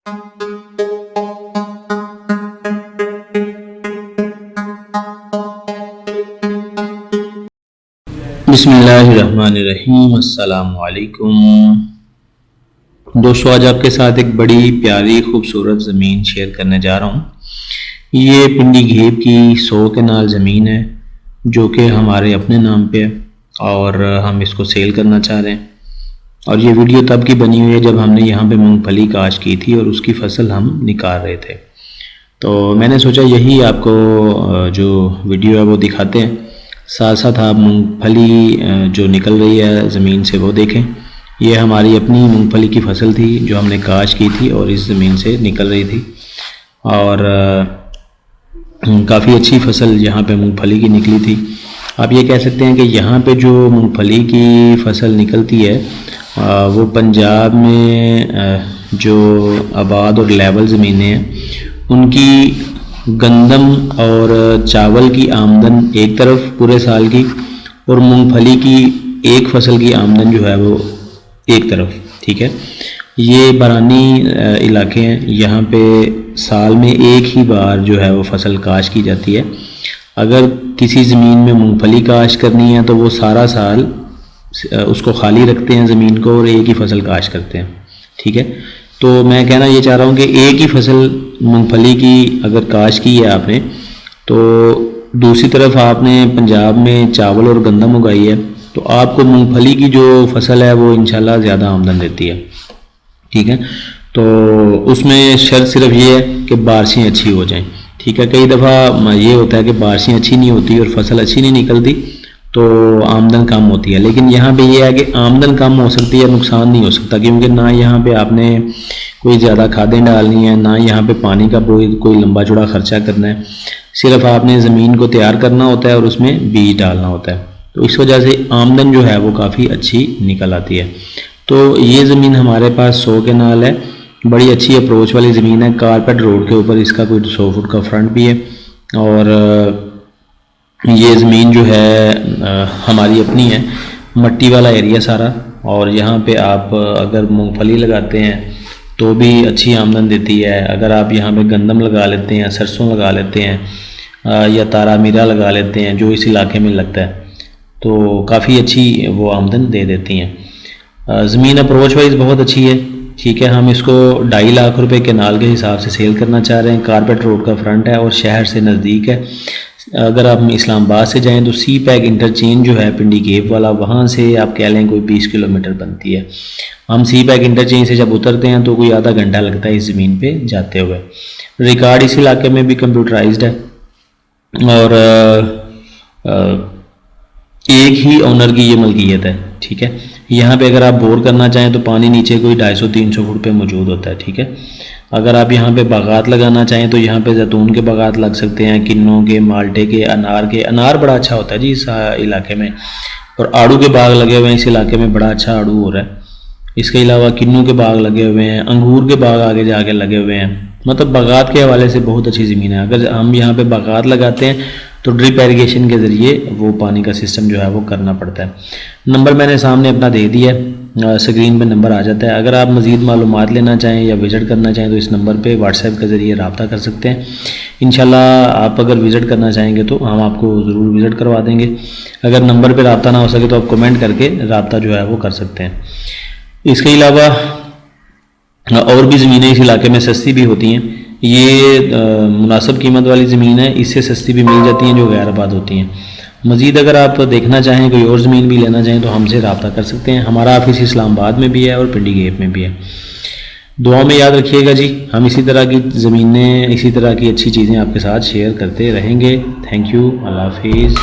बिस्मिल्लाहिर्रहमानिर्रहीम। अस्सलामु अलैकुम दोस्तों, आज आपके साथ एक बड़ी प्यारी खूबसूरत ज़मीन शेयर करने जा रहा हूँ। ये पिंडी घेब की 100 कनाल ज़मीन है जो कि हमारे अपने नाम पे है और हम इसको सेल करना चाह रहे हैं। और ये वीडियो तब की बनी हुई है जब हमने यहाँ पे मूंगफली काश्त की थी और उसकी फसल हम निकाल रहे थे। तो मैंने सोचा यही आपको जो वीडियो है वो दिखाते हैं, साथ साथ आप मूंगफली जो निकल रही है ज़मीन से वो देखें। ये हमारी अपनी मूंगफली की फसल थी जो हमने काश्त की थी और इस ज़मीन से निकल रही थी और काफ़ी अच्छी फसल यहाँ पे मूंगफली की निकली थी। आप ये कह सकते हैं कि यहाँ पे जो मूंगफली की फसल निकलती है वो पंजाब में जो आबाद और लेवल ज़मीनें हैं उनकी गंदम और चावल की आमदन एक तरफ पूरे साल की और मूंगफली की एक फसल की आमदन जो है वो एक तरफ। ठीक है, ये बरानी इलाके हैं, यहाँ पे साल में एक ही बार जो है वो फसल काश्त की जाती है। अगर किसी ज़मीन में मूंगफली काश्त करनी है तो वो सारा साल उसको खाली रखते हैं ज़मीन को और एक ही फसल काश्त करते हैं। ठीक है, तो मैं कहना ये चाह रहा हूँ कि एक ही फसल मूंगफली की अगर काश्त की है आपने तो दूसरी तरफ आपने पंजाब में चावल और गंदम उगाई है तो आपको मूंगफली की जो फसल है वो इंशाल्लाह ज़्यादा आमदन देती है। ठीक है, तो उसमें शर्त सिर्फ ये है कि बारिशें अच्छी हो जाएं। ठीक है, कई दफ़ा ये होता है कि बारिशें अच्छी नहीं होती और फसल अच्छी नहीं निकलती तो आमदन कम होती है। लेकिन यहाँ पे ये है कि आमदन कम हो सकती है, नुकसान नहीं हो सकता, क्योंकि ना यहाँ पे आपने कोई ज़्यादा खादें डालनी है, ना यहाँ पे पानी का कोई लंबा चौड़ा खर्चा करना है। सिर्फ आपने ज़मीन को तैयार करना होता है और उसमें बीज डालना होता है, तो इस वजह से आमदन जो है वो काफ़ी अच्छी निकल आती है। तो ये ज़मीन हमारे पास 100 कनाल है, बड़ी अच्छी अप्रोच वाली ज़मीन है। कारपेट रोड के ऊपर इसका कोई 100 फुट का फ्रंट भी है और ये ज़मीन जो है हमारी अपनी है, मट्टी वाला एरिया सारा। और यहाँ पे आप अगर मूंगफली लगाते हैं तो भी अच्छी आमदन देती है। अगर आप यहाँ पे गंदम लगा लेते हैं, सरसों लगा लेते हैं या तारा मीरा लगा लेते हैं जो इस इलाके में लगता है तो काफ़ी अच्छी वो आमदन दे देती हैं। ज़मीन अप्रोच वाइज बहुत अच्छी है। ठीक है, हम इसको 2.5 लाख रुपए केनाल के हिसाब से सेल करना चाह रहे हैं। कारपेट रोड का फ्रंट है और शहर से नज़दीक है। अगर आप इस्लामाबाद से जाएं तो सी पैक इंटरचेंज जो है पिंडी घेब वाला, वहाँ से आप कह लें कोई 20 किलोमीटर बनती है। हम सी पैक इंटरचेंज से जब उतरते हैं तो कोई आधा घंटा लगता है इस ज़मीन पे जाते हुए। रिकॉर्ड इस इलाके में भी कंप्यूटराइज्ड है और एक ही ओनर की ये मलकियत है। ठीक है, यहाँ पे अगर आप बोर करना चाहें तो पानी नीचे कोई 250-300 फुट पे मौजूद होता है। ठीक है, अगर आप यहाँ पे बागात लगाना चाहें तो यहाँ पे जैतून के बागात लग सकते हैं, किन्नों के, माल्टे के, अनार बड़ा अच्छा होता है जी इस इलाके में। और आड़ू के बाग लगे हुए हैं इस इलाके में, बड़ा अच्छा आड़ू हो रहा है। इसके अलावा किन्नों के बाग लगे हुए हैं, अंगूर के बाग आगे जाके लगे हुए हैं। मतलब बागात के हवाले से बहुत अच्छी ज़मीन है। अगर हम यहाँ पे बागात लगाते हैं तो ड्रिप इरिगेशन के ज़रिए वो पानी का सिस्टम जो है वो करना पड़ता है। नंबर मैंने सामने अपना दे दिया है, स्क्रीन पे नंबर आ जाता है। अगर आप मज़ीद मालूमात लेना चाहें या विज़िट करना चाहें तो इस नंबर पे व्हाट्सएप के ज़रिए रब्ता कर सकते हैं। इंशाल्लाह आप अगर विज़िट करना चाहेंगे तो हम आपको ज़रूर विज़िट करवा देंगे। अगर नंबर पे रब्ता ना हो सके तो आप कमेंट करके रब्ता जो है वो कर सकते हैं। इसके अलावा और भी ज़मीनें इस इलाके में सस्ती भी होती हैं। ये मुनासिब कीमत वाली ज़मीन है, इससे सस्ती भी मिल जाती हैं जो गैर आबाद होती हैं। मज़ीद अगर आप देखना चाहें, कोई और ज़मीन भी लेना चाहें तो हमसे रब्ता कर सकते हैं। हमारा ऑफिस इस्लामाबाद में भी है और पिंडी घेब में भी है। दुआ में याद रखिएगा जी, हम इसी तरह की ज़मीनें, इसी तरह की अच्छी चीज़ें आपके साथ शेयर करते रहेंगे। थैंक यू, अल्लाह हाफिज़।